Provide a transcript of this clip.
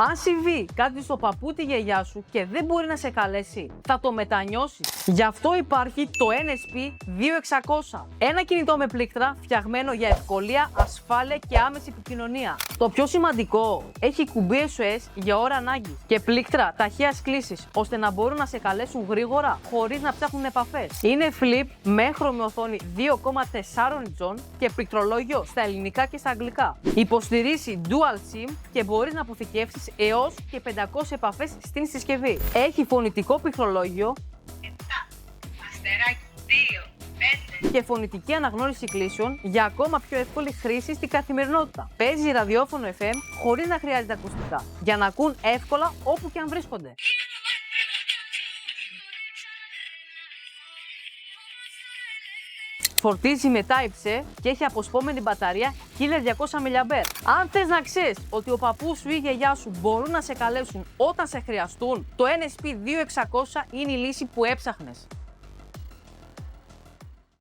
Αν συμβεί κάτι στο παππού τη γιαγιά σου και δεν μπορεί να σε καλέσει, θα το μετανιώσεις. Γι' αυτό υπάρχει το NSP 2600. Ένα κινητό με πλήκτρα φτιαγμένο για ευκολία, ασφάλεια και άμεση επικοινωνία. Το πιο σημαντικό, έχει κουμπί SOS για ώρα ανάγκης και πλήκτρα ταχείας κλήσης, ώστε να μπορούν να σε καλέσουν γρήγορα χωρίς να ψάχνουν επαφές. Είναι flip με έγχρωμη οθόνη 2,4 inch και πληκτρολόγιο στα ελληνικά και στα αγγλικά. Υποστηρίζει Dual SIM και μπορείς να αποθηκεύσεις έως και 500 επαφές στην συσκευή. Έχει φωνητικό πληκτρολόγιο 2 και φωνητική αναγνώριση κλήσεων για ακόμα πιο εύκολη χρήση στην καθημερινότητα. Παίζει ραδιόφωνο FM χωρίς να χρειάζεται ακουστικά, για να ακούν εύκολα όπου και αν βρίσκονται. Φορτίζει με Type-C και έχει αποσπόμενη μπαταρία 1200 mAh. Αν θες να ξέρεις ότι ο παππούς σου ή η γιαγιά σου μπορούν να σε καλέσουν όταν σε χρειαστούν, το NSP 2600 είναι η λύση που έψαχνες.